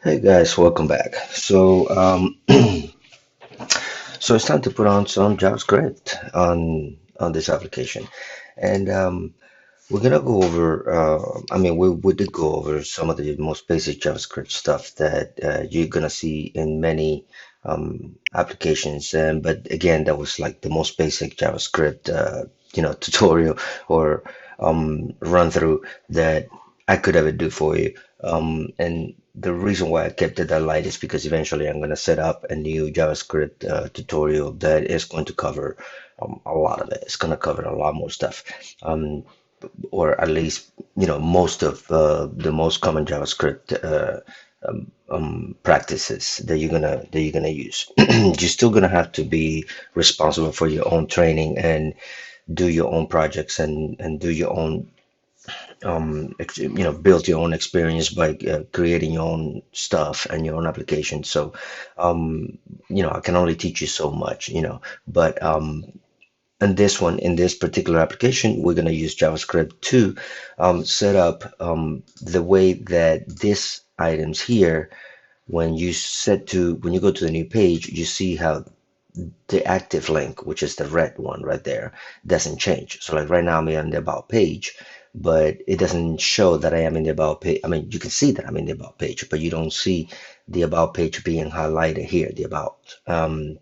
Hey guys, welcome back. So it's time to put on some JavaScript on this application, and we're gonna go over. We did go over some of the most basic JavaScript stuff that you're gonna see in many applications, and but again, that was like the most basic JavaScript, tutorial or run through that I could ever do for you. And the reason why I kept it that light is because eventually I'm going to set up a new JavaScript tutorial that is going to cover a lot of it. It's going to cover a lot more stuff, or at least most of the most common JavaScript practices that you're gonna use. You're still gonna have to be responsible for your own training and do your own projects and do your own build your own experience by creating your own stuff and your own application. So I can only teach you so much, but in this particular application, we're going to use JavaScript to set up the way that these items here, when you go to the new page, you see how the active link, which is the red one right there, doesn't change. So like right now I'm in the about page, but it doesn't show that I am in the about page. I mean, you can see that I'm in the about page, but you don't see the about page being highlighted here, the about.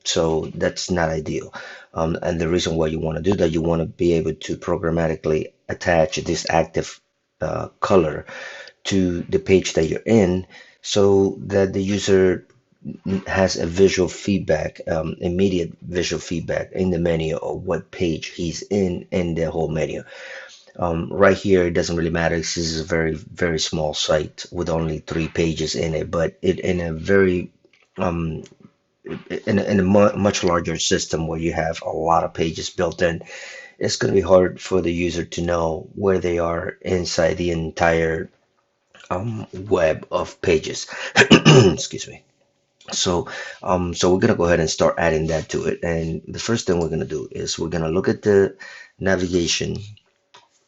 So that's not ideal. And the reason why you want to do that, you want to be able to programmatically attach this active color to the page that you're in so that the user has a visual feedback, immediate visual feedback in the menu of what page he's in the whole menu. Right here, it doesn't really matter. This is a very, very small site with only 3 pages in it, but it in a very um, in a much larger system where you have a lot of pages built in, it's going to be hard for the user to know where they are inside the entire web of pages. Excuse me. So we're gonna go ahead and start adding that to it. And the first thing we're gonna do is we're gonna look at the navigation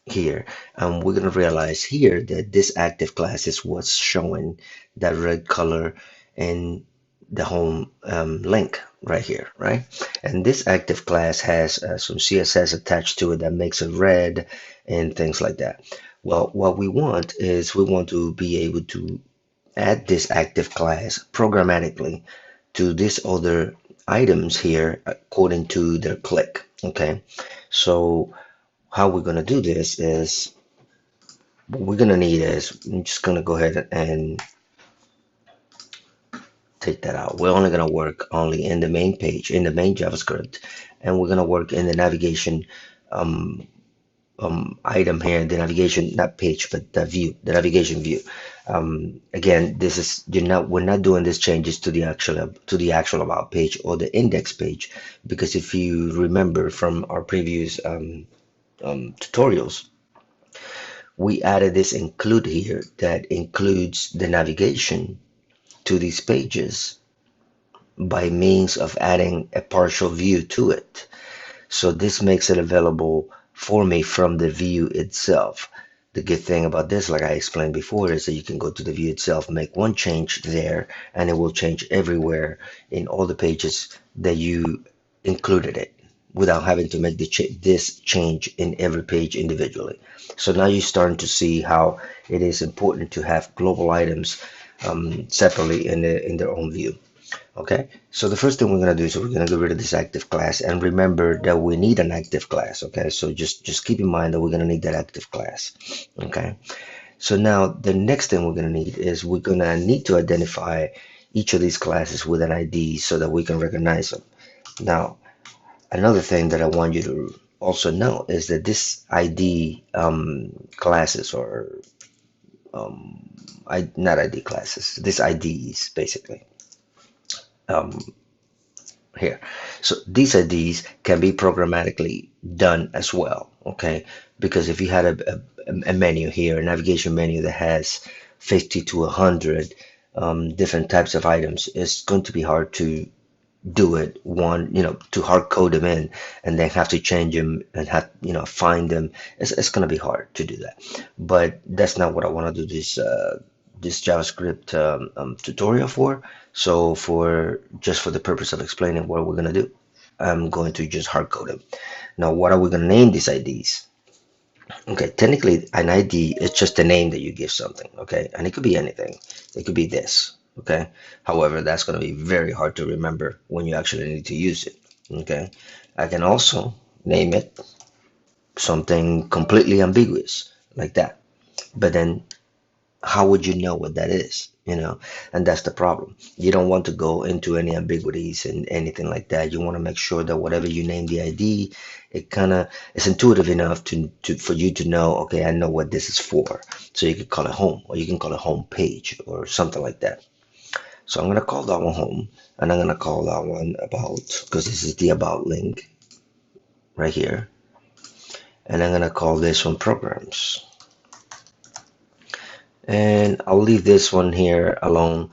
here, and we're gonna realize here that this active class is what's showing that red color in the home link right here, right? And this active class has some CSS attached to it that makes it red and things like that. Well, what we want is we want to be able to add this active class programmatically to these other items here according to their click. Okay, so how we're going to do this is what we're going to need is I'm just going to go ahead and take that out. We're only going to work only in the main page, in the main JavaScript, and we're going to work in the navigation um, item here, the navigation, not page, but the view, the navigation view. Again, this is we're not doing these changes to the actual about page or the index page, because if you remember from our previous tutorials, we added this include here that includes the navigation to these pages by means of adding a partial view to it. So this makes it available for me from the view itself. The good thing about this, like I explained before, is that you can go to the view itself, make one change there, and it will change everywhere in all the pages that you included it without having to make this change in every page individually. So now you're starting to see how it is important to have global items separately in their own view. Okay, so the first thing we're going to do is we're going to get rid of this active class, and remember that we need an active class. Okay, so just keep in mind that we're going to need that active class. Okay, so now the next thing we're going to need is we're going to need to identify each of these classes with an ID so that we can recognize them. Now, another thing that I want you to also know is that this ID classes, or not ID classes, this IDs basically. Um, Here. So these IDs can be programmatically done as well, okay? Because if you had a menu here, a navigation menu that has 50 to 100 different types of items, it's going to be hard to do it to hard code them in and then have to change them and have, find them. It's going to be hard to do that. But that's not what I want to do this JavaScript tutorial for. So for just for the purpose of explaining what we're gonna do, I'm going to just hard code it. Now, what are we gonna name these IDs? Okay, technically an ID is just a name that you give something, okay? And it could be anything. It could be this, okay? However, that's gonna be very hard to remember when you actually need to use it, okay? I can also name it something completely ambiguous like that. But then how would you know what that is? You know, and that's the problem. You don't want to go into any ambiguities and anything like that. You want to make sure that whatever you name the ID, it kind of is intuitive enough to for you to know, okay, I know what this is for. So you can call it home, or you can call it home page or something like that. So I'm gonna call that one home, and I'm gonna call that one about, because this is the about link right here. And I'm gonna call this one programs. And I'll leave this one here alone,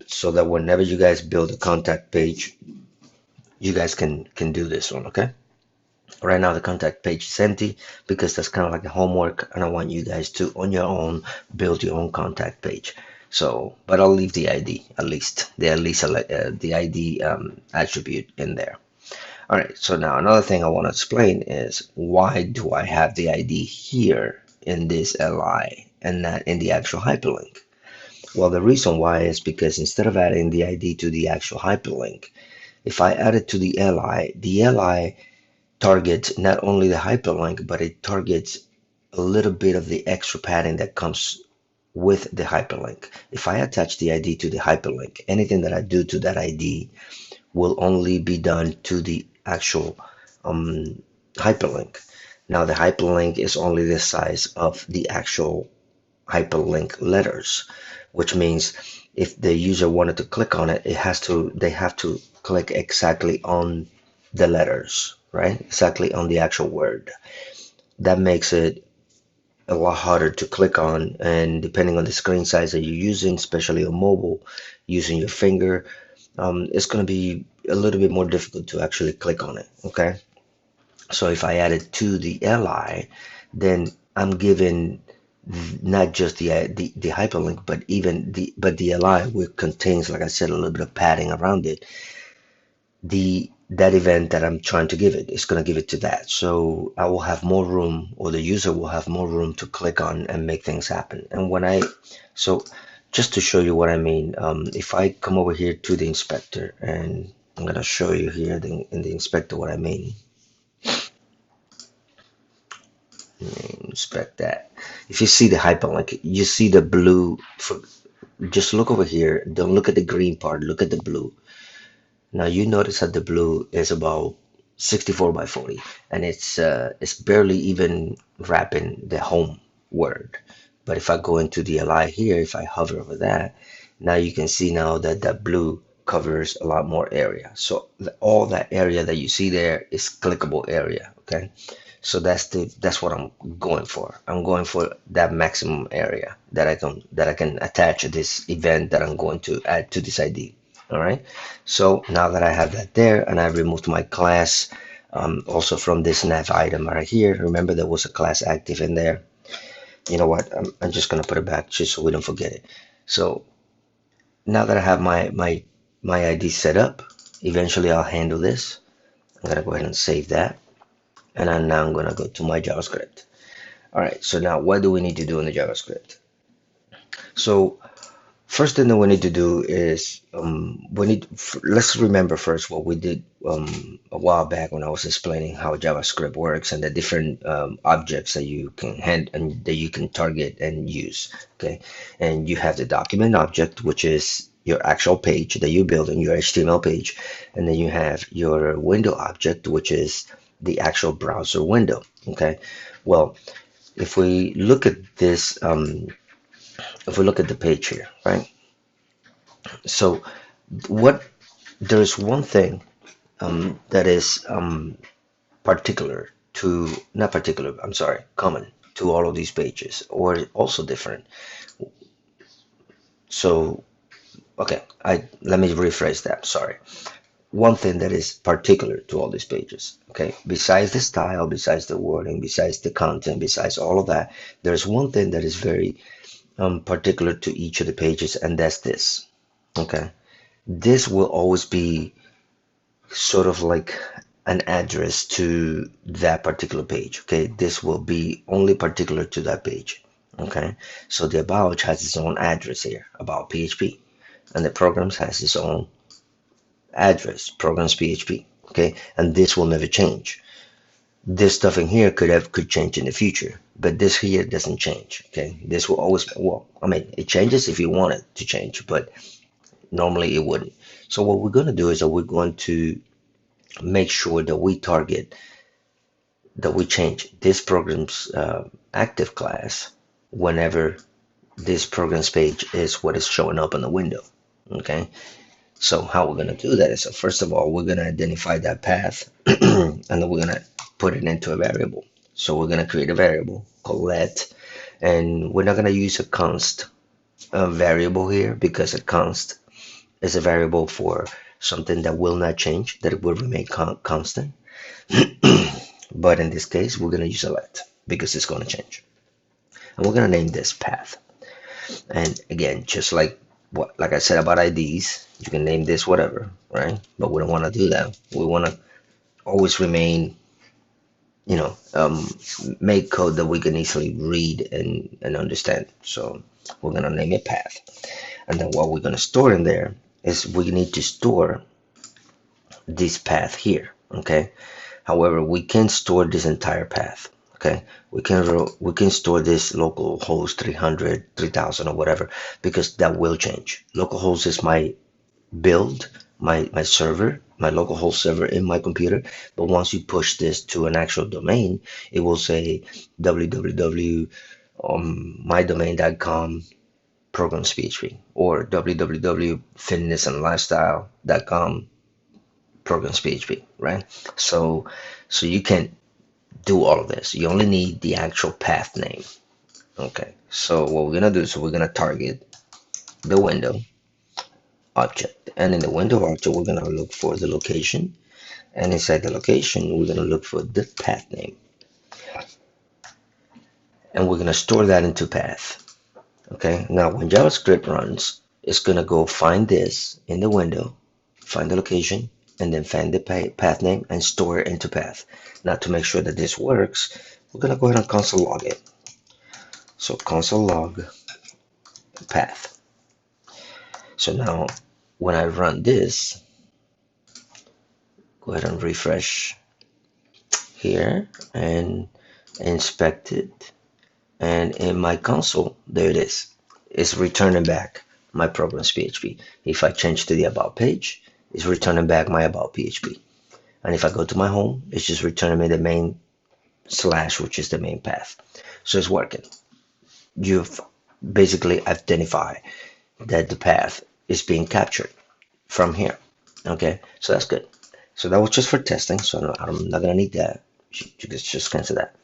so that whenever you guys build a contact page, you guys can do this one, okay? Right now the contact page is empty because that's kind of like a homework, and I want you guys to on your own build your own contact page. So, but I'll leave the ID, at least the ID attribute in there. All right, so now another thing I want to explain is, why do I have the ID here in this LI and not in the actual hyperlink? Well, the reason why is because instead of adding the ID to the actual hyperlink, if I add it to the LI targets not only the hyperlink, but it targets a little bit of the extra padding that comes with the hyperlink. If I attach the ID to the hyperlink, anything that I do to that ID will only be done to the actual hyperlink. Now the hyperlink is only the size of the actual hyperlink letters, which means if the user wanted to click on it, they have to click exactly on the letters, right? Exactly on the actual word. That makes it a lot harder to click on, and depending on the screen size that you're using, especially on mobile, using your finger, it's going to be a little bit more difficult to actually click on it, okay? So if I add it to the LI, then I'm given not just the hyperlink, but even the LI, which contains, like I said, a little bit of padding around it. That event that I'm trying to give it is going to give it to that. So I will have more room, or the user will have more room to click on and make things happen. And so just to show you what I mean, if I come over here to the inspector, and I'm going to show you here in the inspector what I mean. Inspect that. If you see the hyperlink, you see the blue. Just look over here. Don't look at the green part. Look at the blue. Now you notice that the blue is about 64 by 40, and it's barely even wrapping the home word. But if I go into the LI here, if I hover over that, now you can see now that that blue covers a lot more area. So all that area that you see there is clickable area, okay? So that's what I'm going for. I'm going for that maximum area that I can attach this event that I'm going to add to this ID. All right. So now that I have that there, and I removed my class also from this nav item right here. Remember there was a class active in there. You know what? I'm just gonna put it back just so we don't forget it. So now that I have my ID set up, eventually I'll handle this. I'm gonna go ahead and save that. And now I'm gonna go to my JavaScript. All right, so now what do we need to do in the JavaScript? So first thing that we need to do is let's remember first what we did a while back when I was explaining how JavaScript works and the different objects that you can hand and that you can target and use. Okay, and you have the document object, which is your actual page that you build in your HTML page, and then you have your window object, which is the actual browser window. Okay, well, if we look at this, if we look at the page here, right? So what there's one thing that is particular to not particular, I'm sorry, common to all of these pages, or also different. So okay, let me rephrase that. Sorry. One thing that is particular to all these pages, okay, besides the style, besides the wording, besides the content, besides all of that, there's one thing that is very particular to each of the pages, and that's this. Okay, this will always be sort of like an address to that particular page. Okay, this will be only particular to that page. Okay, so the about has its own address here, about PHP, and the programs has its own address, programs PHP. Okay, and this will never change. This stuff in here could change in the future, but this here doesn't change. Okay, this will always, well, I mean, it changes if you want it to change, but normally it wouldn't. So what we're going to do is that we're going to make sure that we target, that we change this program's active class whenever this program's page is what is showing up in the window. Okay, so how we're going to do that is, so first of all, we're going to identify that path and then we're going to put it into a variable. So we're going to create a variable called let, and we're not going to use a const variable here, because a const is a variable for something that will not change, that it will remain constant. But in this case, we're going to use a let because it's going to change. And we're going to name this path. And again, just like I said about IDs, you can name this whatever, right? But we don't want to do that. We want to always remain, make code that we can easily read and understand. So we're going to name it path. And then what we're going to store in there is we need to store this path here. Okay. However, we can store this entire path. Okay, we can store this localhost 300, 3000, or whatever, because that will change. Localhost is my build, my server, my localhost server in my computer. But once you push this to an actual domain, it will say www mydomain.com programs PHP, or www.fitnessandlifestyle.com programs PHP, right? So you can do all of this. You only need the actual path name. Okay, so what we're gonna do is we're gonna target the window object, and in the window object we're gonna look for the location, and inside the location we're gonna look for the path name, and we're gonna store that into path. Okay, now when JavaScript runs, it's gonna go find this in the window, find the location, and then find the path name and store it into path. Now to make sure that this works, we're gonna go ahead and console log it. So console log path. So now when I run this, go ahead and refresh here and inspect it, and in my console, there it is. It's returning back my programs PHP. If I change to the about page, it's returning back my about PHP. And if I go to my home, it's just returning me the main slash, which is the main path. So it's working. You've basically identified that the path is being captured from here. Okay, so that's good. So that was just for testing, so I'm not gonna need that. You just cancel that.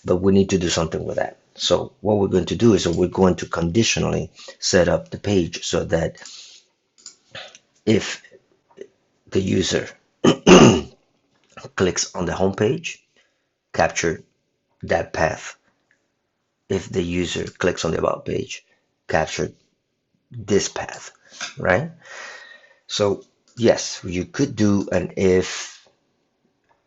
But we need to do something with that. So what we're going to do is we're going to conditionally set up the page so that if the user clicks on the home page, capture that path. If the user clicks on the about page, capture this path, right? So yes, you could do an if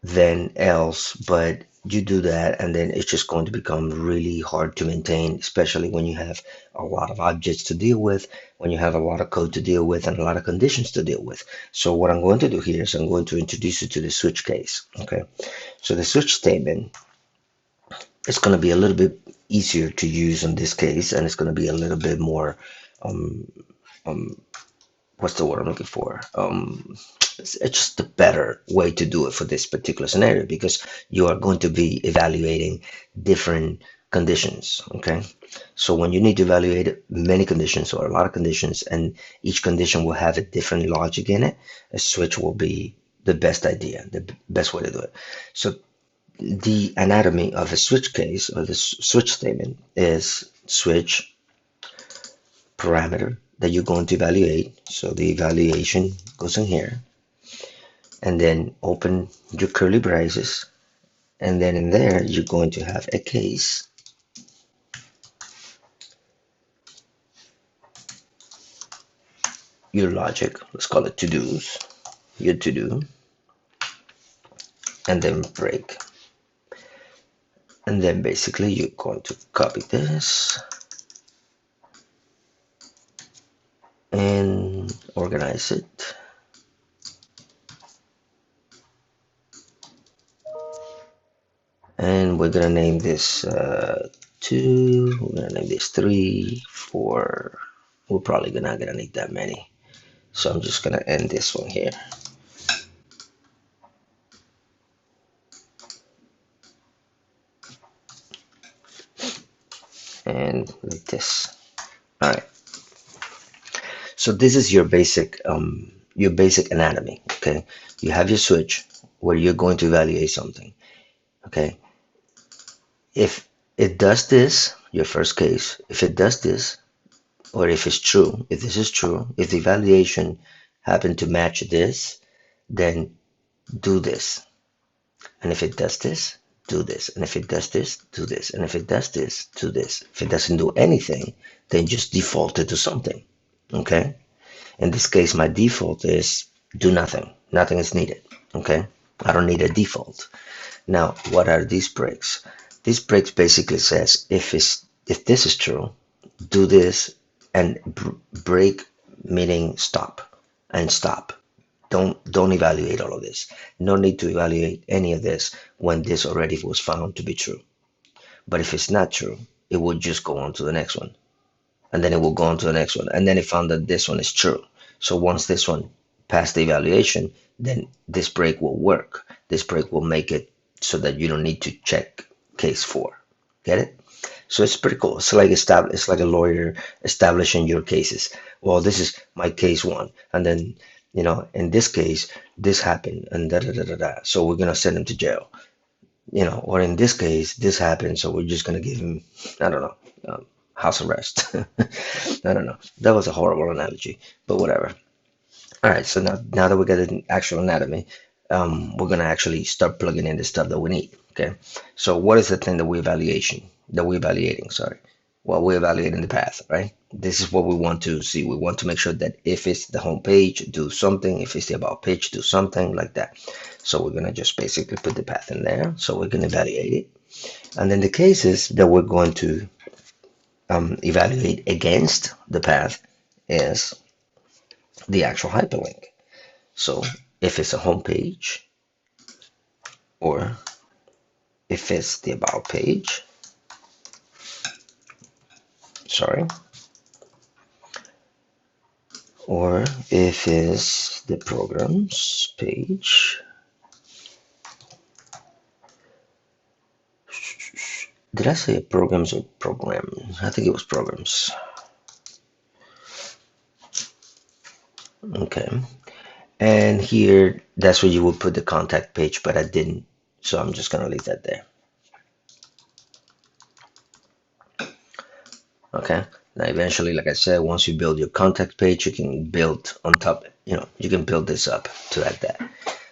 then else, but you do that and then it's just going to become really hard to maintain, especially when you have a lot of objects to deal with, when you have a lot of code to deal with and a lot of conditions to deal with. So what I'm going to do here is I'm going to introduce you to the switch case. Okay, so the switch statement is going to be a little bit easier to use in this case, and it's going to be a little bit more um, um, what's the word I'm looking for? It's just a better way to do it for this particular scenario, because you are going to be evaluating different conditions. Okay, so when you need to evaluate many conditions or a lot of conditions, and each condition will have a different logic in it, a switch will be the best idea, the best way to do it. So the anatomy of a switch case, or the switch statement, is switch parameter that you're going to evaluate. So the evaluation goes in here, and then open your curly braces, and then in there you're going to have a case, your logic, let's call it to-dos, your to-do, and then break. And then basically you're going to copy this and organize it. And we're gonna name this 2, we're gonna name this 3, 4. We're probably not gonna need that many. So I'm just gonna end this one here. And like this. All right. So this is your basic anatomy. Okay. You have your switch where you're going to evaluate something. Okay. If it does this, your first case, if it does this, or if it's true, if this is true, if the evaluation happened to match this, then do this. And if it does this, do this. And if it does this, do this. And if it does this, do this. If it doesn't do anything, then just default it to something. Okay? In this case, my default is do nothing. Nothing is needed. Okay? I don't need a default. Now, what are these breaks? These breaks basically says if this is true, do this, and break meaning stop and stop. Don't evaluate all of this. No need to evaluate any of this when this already was found to be true. But if it's not true, it will just go on to the next one, and then it will go on to the next one, and then it found that this one is true. So once this one passed the evaluation, then this break will work. This break will make it so that you don't need to check case 4. Get it? So it's pretty cool. It's like a lawyer establishing your cases. Well, this is my case 1, and then in this case, this happened, and da da da da da. So we're gonna send him to jail. Or in this case, this happened, so we're just gonna give him, I don't know, house arrest. I don't know. That was a horrible analogy, but whatever. All right. So now that we got an actual anatomy, we're gonna actually start plugging in the stuff that we need. Okay. So what is the thing that we're evaluating? Sorry. Well, we're evaluating the path, right? This is what we want to see. We want to make sure that if it's the home page, do something. If it's the about page, do something like that. So we're gonna just basically put the path in there. So we're gonna evaluate it, and then the cases that we're going to evaluate against the path is the actual hyperlink. So if it's a home page, or if it's the about page, sorry, or if it's the programs page. Did I say programs or program? I think it was programs. Okay. And here, that's where you would put the contact page, but I didn't. So I'm just going to leave that there. Okay. Now, eventually, like I said, once you build your contact page, you can build on top, you can build this up to add that.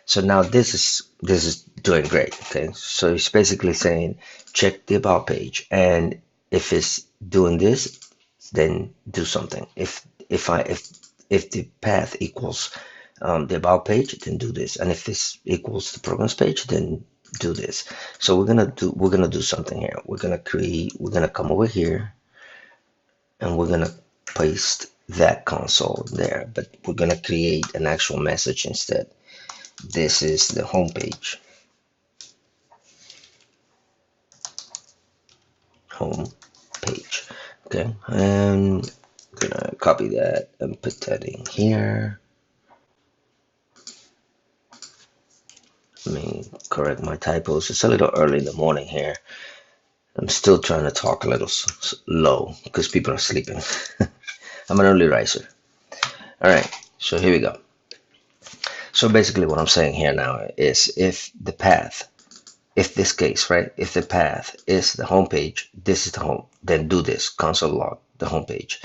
So now this is doing great. Okay. So it's basically saying, check the about page. And if it's doing this, then do something. If the path equals the about page, then do this. And if this equals the programs page, then do this. So we're gonna do something here. We're gonna come over here, and we're gonna paste that console there, but we're gonna create an actual message instead. This is the home page. Home page. Okay, and I'm gonna copy that and put that in here. Let me correct my typos. It's a little early in the morning here. I'm still trying to talk a little low because people are sleeping. I'm an early riser. All right, so here we go. So basically what I'm saying here now is if this case, right, if the path is the home page, this is the home, then do this, console log the home page.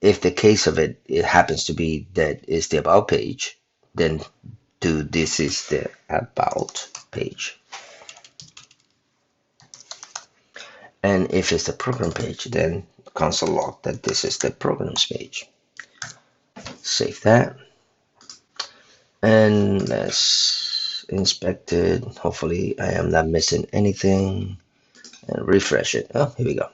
If the case of it happens to be that is the about page, then do this is the about page. And if it's the program page, then console log that this is the programs page. Save that. And let's inspect it. Hopefully I am not missing anything. And refresh it. Oh, here we go.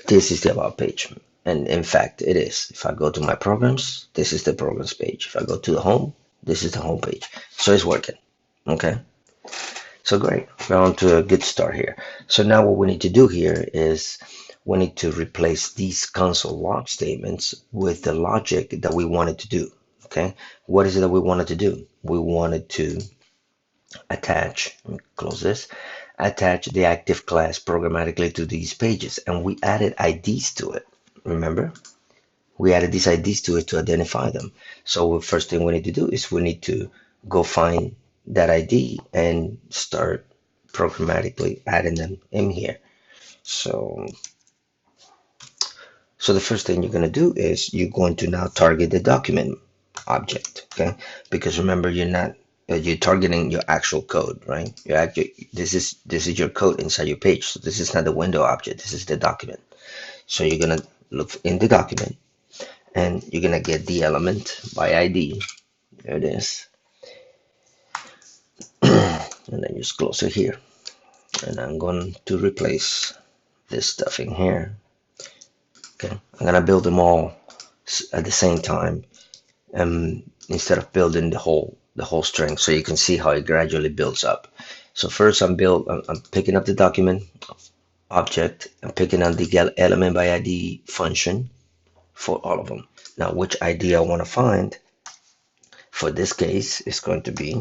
This is the about page. And in fact, it is. If I go to my programs, this is the programs page. If I go to the home, this is the home page. So it's working. Okay. So great. We're on to a good start here. So now what we need to do here is we need to replace these console log statements with the logic that we wanted to do. Okay. What is it that we wanted to do? We wanted to attach, let me close this, attach the active class programmatically to these pages, and we added IDs to it. Remember, we added these IDs to it to identify them. So the first thing we need to do is we need to go find that ID and start programmatically adding them in here. So the first thing you're going to do is you're going to now target the document object, okay? Because remember, you're targeting your actual code, right? This is your code inside your page. So this is not the window object. This is the document. So you're gonna look in the document, and you're gonna get the element by ID. There it is, and then just close it here. And I'm going to replace this stuff in here. Okay, I'm gonna build them all at the same time, instead of building the whole string, so you can see how it gradually builds up. So first I'm picking up the document object. I'm picking up the element by ID function for all of them. Now which ID I want to find, for this case is going to be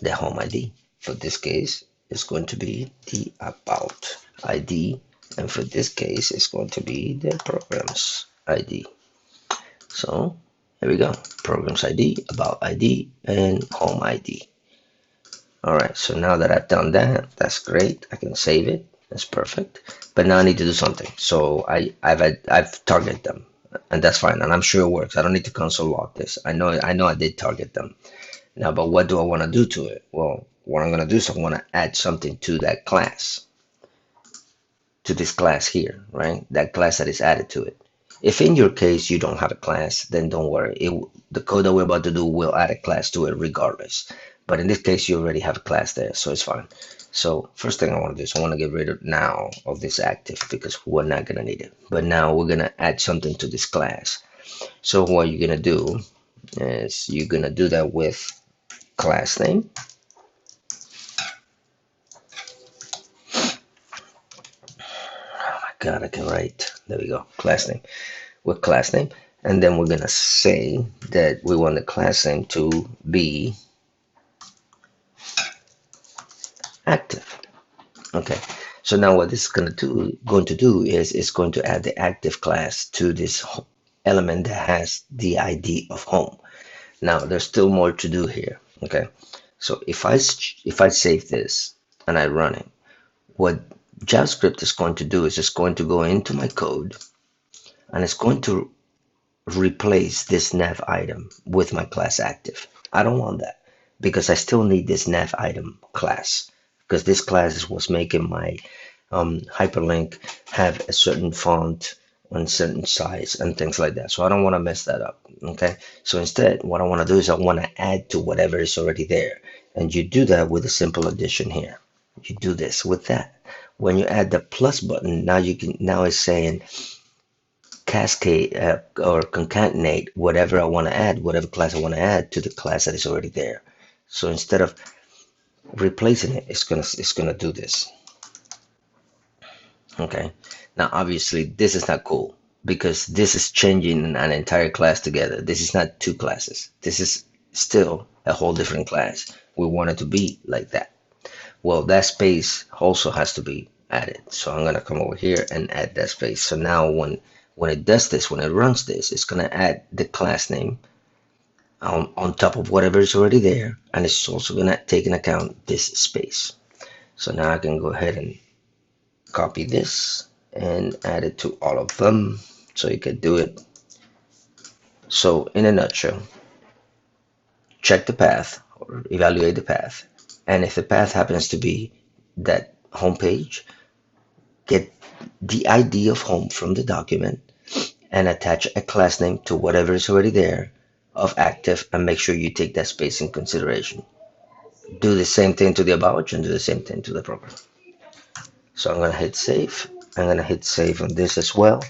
the home ID. For this case it's going to be the about ID, and for this case it's going to be the programs ID. So here we go, programs ID, about ID, and home ID. All right, so now that I've done that, that's great. I can save it. That's perfect. But now I need to do something. So I've targeted them, and that's fine. And I'm sure it works. I don't need to console log this. I know I did target them. Now, but what do I want to do to it? Well, what I'm going to do is I want to add something to that class, to this class here, right? That class that is added to it. If in your case you don't have a class, then don't worry. The code that we're about to do will add a class to it regardless. But in this case, you already have a class there, so it's fine. So first thing I want to do is I want to get rid of now of this active, because we're not going to need it. But now we're going to add something to this class. So what you're going to do is you're going to do that with class name. Oh my God, I can write. There we go, class name. With class name. And then we're going to say that we want the class name to be active. Okay, so now what this is going to do is it's going to add the active class to this element that has the ID of home. Now there's still more to do here. Okay, so if I save this and I run it, what JavaScript is going to do is it's going to go into my code, and it's going to replace this nav item with my class active. I don't want that, because I still need this nav item class, because this class is what's making my hyperlink have a certain font and certain size and things like that. So I don't want to mess that up. Okay, so instead what I want to do is I want to add to whatever is already there, and you do that with a simple addition here. You do this with that. When you add the plus button, now it's saying cascade or concatenate whatever I want to add, whatever class I want to add to the class that is already there. So instead of replacing it, it's gonna do this. Okay, now obviously this is not cool, because this is changing an entire class together. This is not two classes. This is still a whole different class. We want it to be like that. Well, that space also has to be added. So I'm gonna come over here and add that space. So now when it does this, when it runs this, it's gonna add the class name on top of whatever is already there, and it's also gonna take into account this space. So now I can go ahead and copy this and add it to all of them, so you can do it. So in a nutshell, check the path or evaluate the path, and if the path happens to be that home page, get the ID of home from the document and attach a class name to whatever is already there, of active and make sure you take that space in consideration. Do the same thing to the about and do the same thing to the program. So I'm going to hit save. I'm going to hit save on this as well.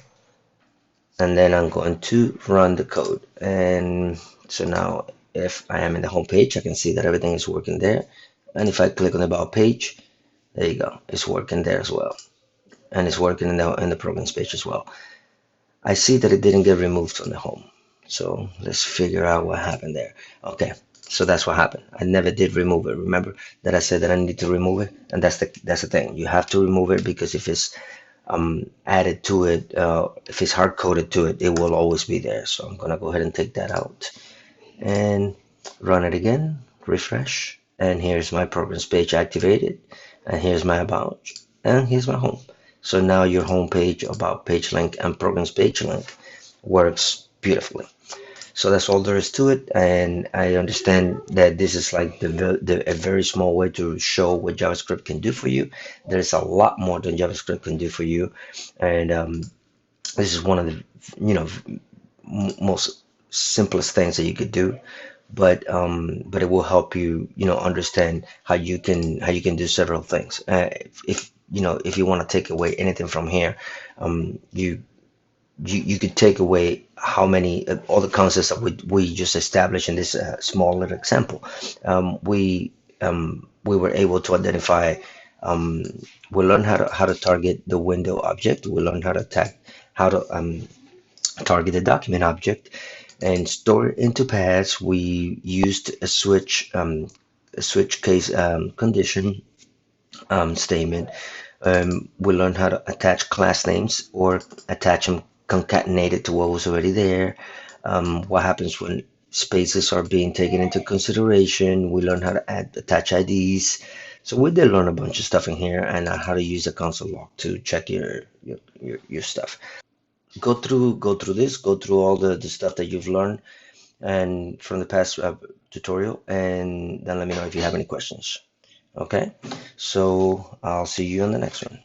And then I'm going to run the code. And so now if I am in the home page, I can see that everything is working there. And if I click on the about page, there you go. It's working there as well. And it's working in the programs page as well. I see that it didn't get removed from the home. So let's figure out what happened there. Okay, so that's what happened. I never did remove it. Remember that I said that I need to remove it, and that's the thing. You have to remove it because if it's added to it, if it's hard coded to it, it will always be there. So I'm gonna go ahead and take that out and run it again. Refresh, and here's my programs page activated, and here's my about, and here's my home. So now your home page, about page link, and programs page link works beautifully. So that's all there is to it, and I understand that this is like a very small way to show what JavaScript can do for you. There's a lot more than JavaScript can do for you, and this is one of the most simplest things that you could do. But it will help you understand how you can do several things. If if you want to take away anything from here, you could take away how many all the concepts that we just established in this small little example. We were able to identify. We learned how to target the window object. We learned how to target the document object and store it into paths. We used a switch case condition statement. We learned how to attach class names or attach them concatenated to what was already there. What happens when spaces are being taken into consideration. We learned how to attach IDs. So we did learn a bunch of stuff in here, and how to use the console log to check your stuff. Go through all the stuff that you've learned and from the past tutorial, and then let me know if you have any questions. Okay, so I'll see you on the next one.